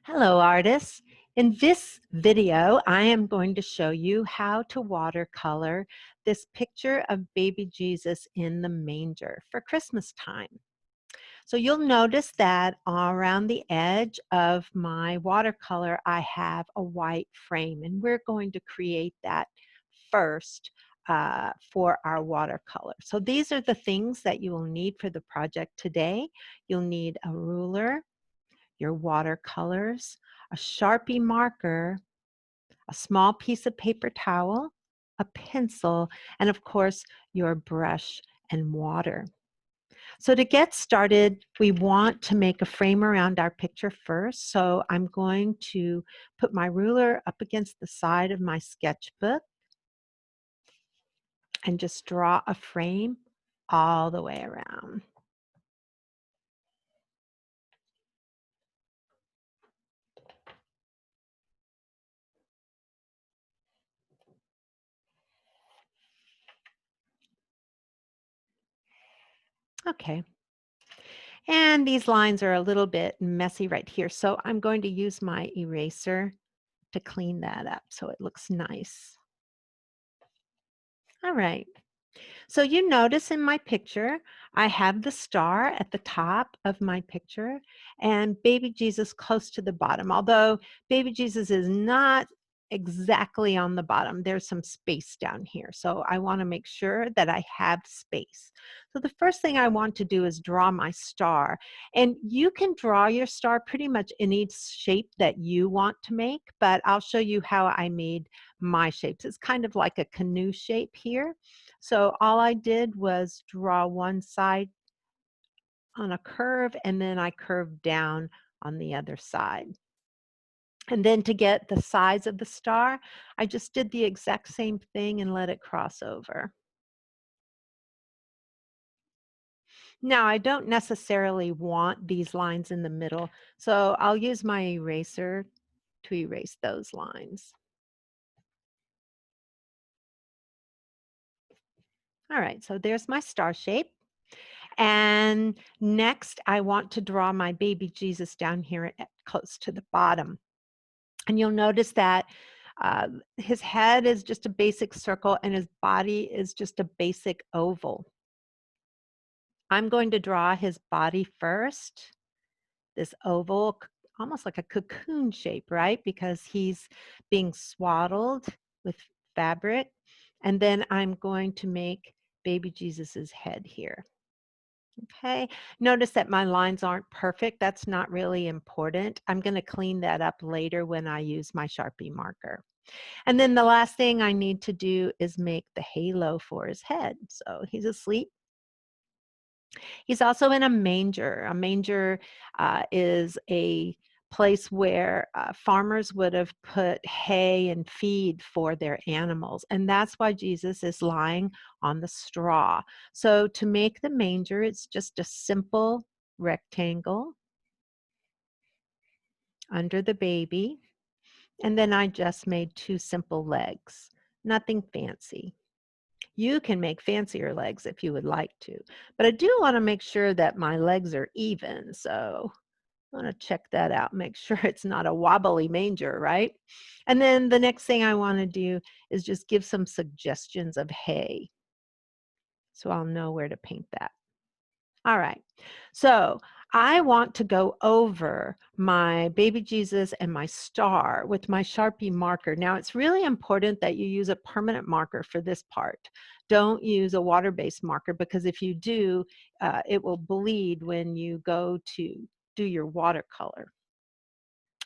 Hello, artists. In this video, I am going to show you how to watercolor this picture of baby Jesus in the manger for Christmas time. So you'll notice that around the edge of my watercolor, I have a white frame, and we're going to create that first for our watercolor. So these are the things that you will need for the project today. You'll need a ruler, your watercolors, a Sharpie marker, a small piece of paper towel, a pencil, and of course, your brush and water. So to get started, we want to make a frame around our picture first. So I'm going to put my ruler up against the side of my sketchbook and just draw a frame all the way around. Okay. And these lines are a little bit messy right here. So I'm going to use my eraser to clean that up so it looks nice. All right. So you notice in my picture, I have the star at the top of my picture and baby Jesus close to the bottom. Although baby Jesus is not exactly on the bottom, there's some space down here. So I want to make sure that I have space. So the first thing I want to do is draw my star. And you can draw your star pretty much any shape that you want to make, but I'll show you how I made my shapes. It's kind of like a canoe shape here. So all I did was draw one side on a curve and then I curved down on the other side. And then to get the size of the star, I just did the exact same thing and let it cross over. Now, I don't necessarily want these lines in the middle, so I'll use my eraser to erase those lines. All right, so there's my star shape. And next, I want to draw my baby Jesus down here close to the bottom. And you'll notice that his head is just a basic circle and his body is just a basic oval. I'm going to draw his body first, this oval, almost like a cocoon shape, right? Because he's being swaddled with fabric. And then I'm going to make baby Jesus's head here. Okay, notice that my lines aren't perfect. That's not really important. I'm going to clean that up later when I use my Sharpie marker. And then the last thing I need to do is make the halo for his head. So he's asleep. He's also in a manger. A manger is a place where farmers would have put hay and feed for their animals. And that's why Jesus is lying on the straw. So to make the manger, it's just a simple rectangle under the baby. And then I just made two simple legs, nothing fancy. You can make fancier legs if you would like to, but I do want to make sure that my legs are even. So I want to check that out, make sure it's not a wobbly manger, right? And then the next thing I want to do is just give some suggestions of hay. So I'll know where to paint that. All right. So I want to go over my baby Jesus and my star with my Sharpie marker. Now, it's really important that you use a permanent marker for this part. Don't use a water-based marker because if you do, it will bleed when you go to do your watercolor.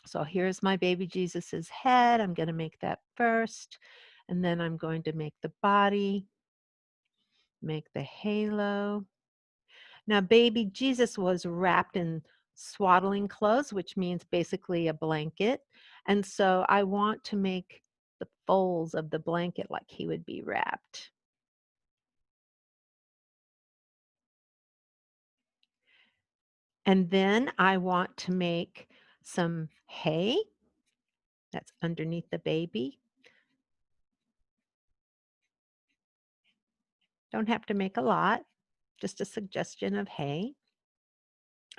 So here's my baby Jesus's head. I'm going to make that first, and then I'm going to make the body, make the halo. Now, baby Jesus was wrapped in swaddling clothes, which means basically a blanket. And so I want to make the folds of the blanket like he would be wrapped. And then I want to make some hay that's underneath the baby. Don't have to make a lot, just a suggestion of hay.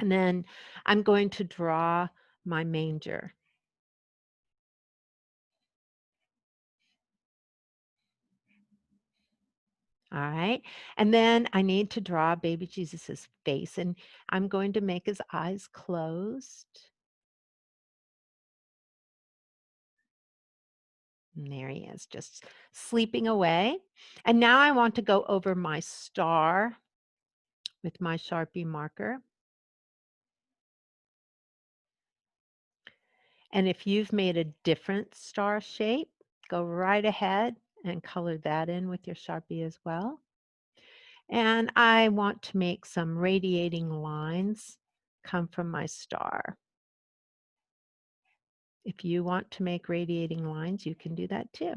And then I'm going to draw my manger. All right. And then I need to draw baby Jesus's face, and I'm going to make his eyes closed. And there he is, just sleeping away. And now I want to go over my star with my Sharpie marker. And if you've made a different star shape, go right ahead and color that in with your Sharpie as well. And I want to make some radiating lines come from my star. If you want to make radiating lines, you can do that too.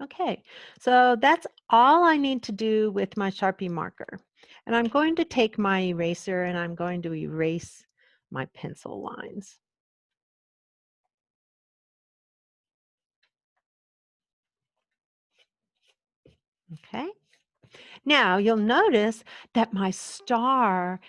Okay, so that's all I need to do with my Sharpie marker. And I'm going to take my eraser and I'm going to erase my pencil lines. Okay. Now you'll notice that my star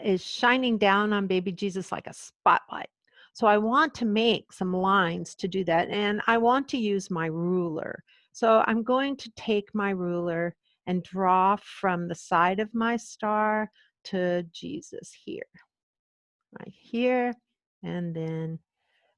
is shining down on baby Jesus like a spotlight. So I want to make some lines to do that, and I want to use my ruler. So I'm going to take my ruler and draw from the side of my star to Jesus here, right here, and then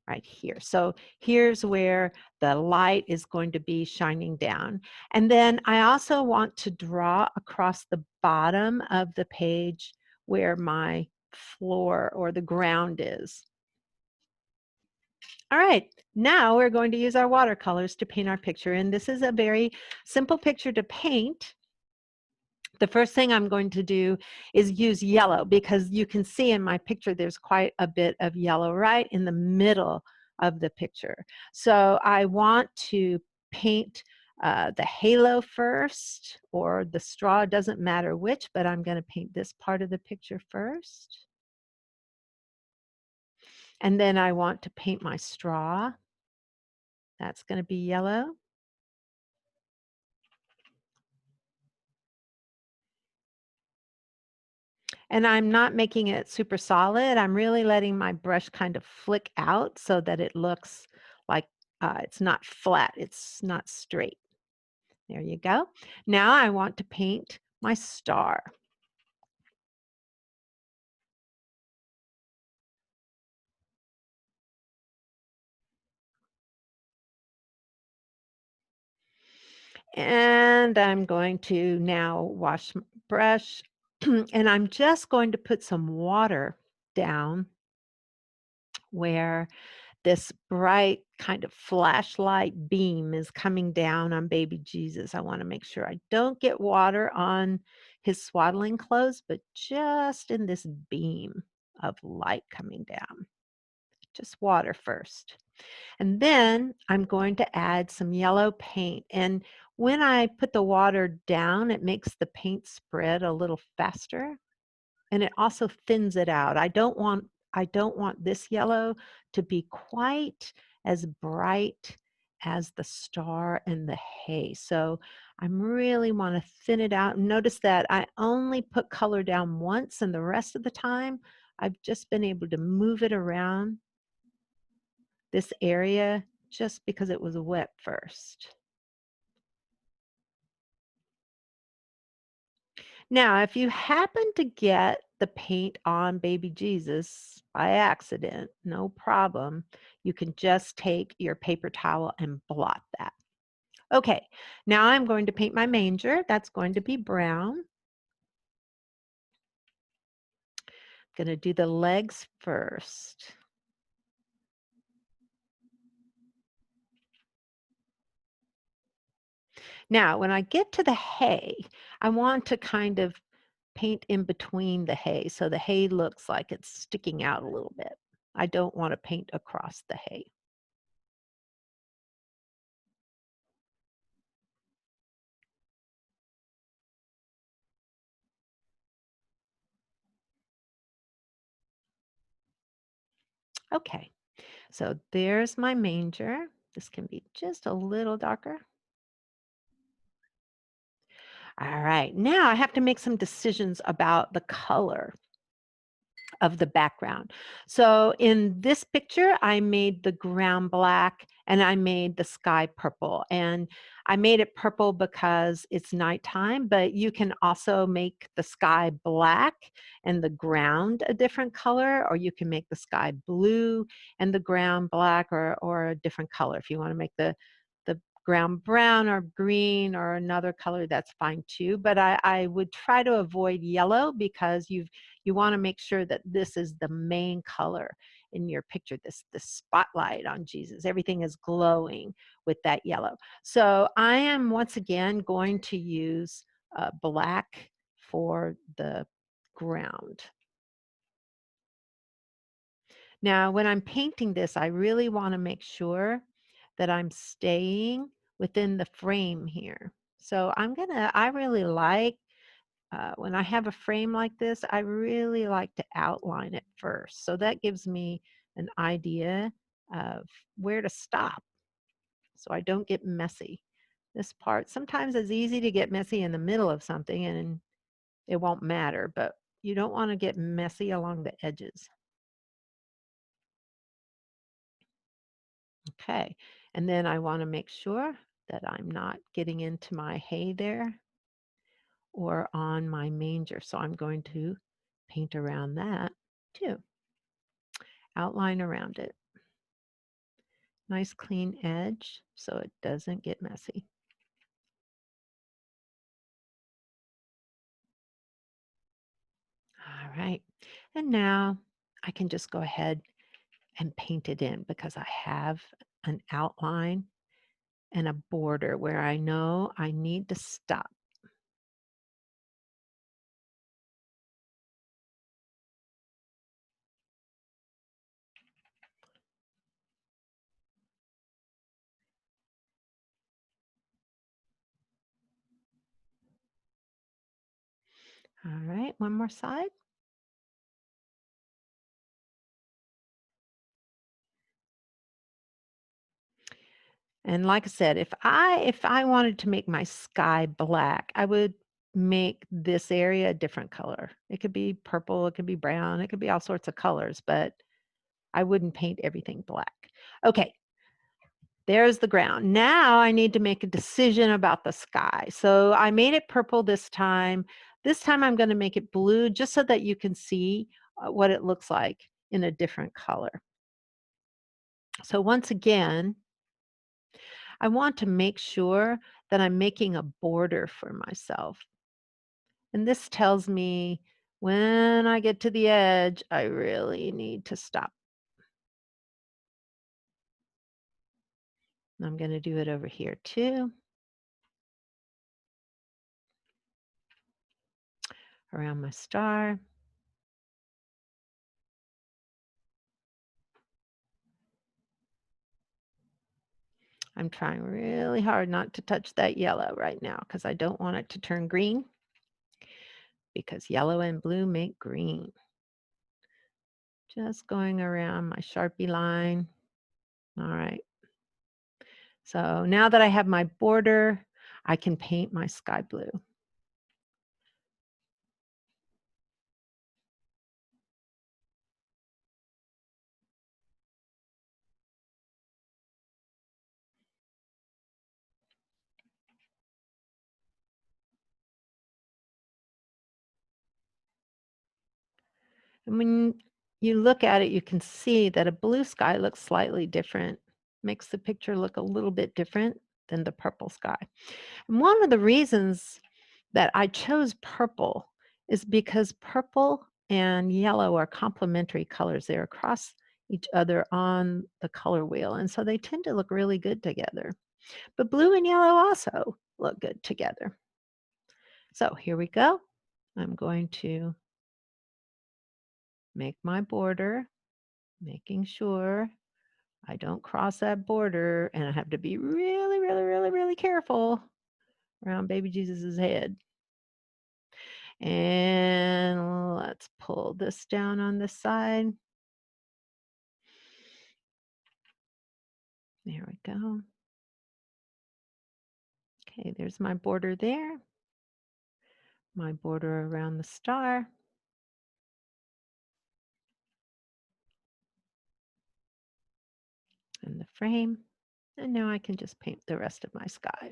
right here. So here's where the light is going to be shining down. And then I also want to draw across the bottom of the page where my floor or the ground is. All right, now we're going to use our watercolors to paint our picture. And this is a very simple picture to paint. The first thing I'm going to do is use yellow, because you can see in my picture there's quite a bit of yellow right in the middle of the picture. So I want to paint the halo first, or the straw, doesn't matter which, but I'm going to paint this part of the picture first. And then I want to paint my straw. That's going to be yellow. And I'm not making it super solid. I'm really letting my brush kind of flick out so that it looks like it's not flat, it's not straight. There you go. Now I want to paint my star. And I'm going to now wash my brush and I'm just going to put some water down where this bright kind of flashlight beam is coming down on baby Jesus. I want to make sure I don't get water on his swaddling clothes, but just in this beam of light coming down. Just water first. And then I'm going to add some yellow paint. And when I put the water down, it makes the paint spread a little faster, and it also thins it out. I don't want this yellow to be quite as bright as the star and the hay. So I really want to thin it out. Notice that I only put color down once, and the rest of the time I've just been able to move it around this area just because it was wet first. Now, if you happen to get the paint on baby Jesus by accident, no problem. You can just take your paper towel and blot that. Okay, now I'm going to paint my manger. That's going to be brown. I'm going to do the legs first. Now, when I get to the hay, I want to kind of paint in between the hay so the hay looks like it's sticking out a little bit. I don't want to paint across the hay. Okay, so there's my manger. This can be just a little darker. All right, now I have to make some decisions about the color of the background. So in this picture, I made the ground black and I made the sky purple. And I made it purple because it's nighttime, but you can also make the sky black and the ground a different color, or you can make the sky blue and the ground black, or a different color. If you want to make the ground brown or green or another color, that's fine too. But I would try to avoid yellow because you want to make sure that this is the main color in your picture, this spotlight on Jesus. Everything is glowing with that yellow. So I am once again going to use black for the ground. Now, when I'm painting this, I really want to make sure that I'm staying within the frame here. So I really like, when I have a frame like this, I really like to outline it first. So that gives me an idea of where to stop so I don't get messy. This part, sometimes it's easy to get messy in the middle of something and it won't matter, but you don't want to get messy along the edges. Okay, and then I want to make sure that I'm not getting into my hay there or on my manger. So I'm going to paint around that too. Outline around it. Nice clean edge so it doesn't get messy. All right, and now I can just go ahead and paint it in because I have an outline and a border where I know I need to stop. All right, one more side. And like I said, if I wanted to make my sky black, I would make this area a different color. It could be purple, it could be brown, it could be all sorts of colors, but I wouldn't paint everything black. Okay, there's the ground. Now I need to make a decision about the sky. So I made it purple this time. This time I'm going to make it blue just so that you can see what it looks like in a different color. So once again, I want to make sure that I'm making a border for myself. And this tells me when I get to the edge, I really need to stop. I'm going to do it over here too, around my star. I'm trying really hard not to touch that yellow right now because I don't want it to turn green because yellow and blue make green. Just going around my Sharpie line. All right. So now that I have my border, I can paint my sky blue. And when you look at it, you can see that a blue sky looks slightly different, makes the picture look a little bit different than the purple sky. And one of the reasons that I chose purple is because purple and yellow are complementary colors. They're across each other on the color wheel, and so they tend to look really good together. But blue and yellow also look good together. So here we go. I'm going to make my border, making sure I don't cross that border, and I have to be really, really, really, really careful around baby Jesus's head. And let's pull this down on this side. There we go. Okay, there's my border there. My border around the star. in the frame. And now I can just paint the rest of my sky.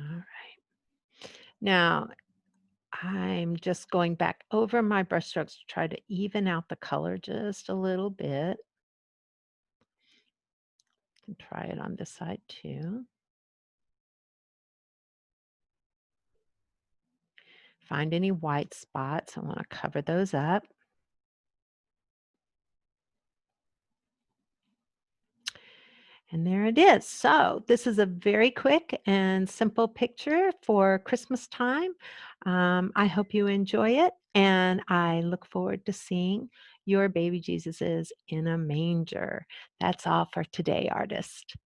All right. Now I'm just going back over my brush strokes to try to even out the color just a little bit. And try it on this side too. Find any white spots. I want to cover those up. And there it is. So this is a very quick and simple picture for Christmas time. I hope you enjoy it, and I look forward to seeing your baby Jesuses in a manger. That's all for today, artist.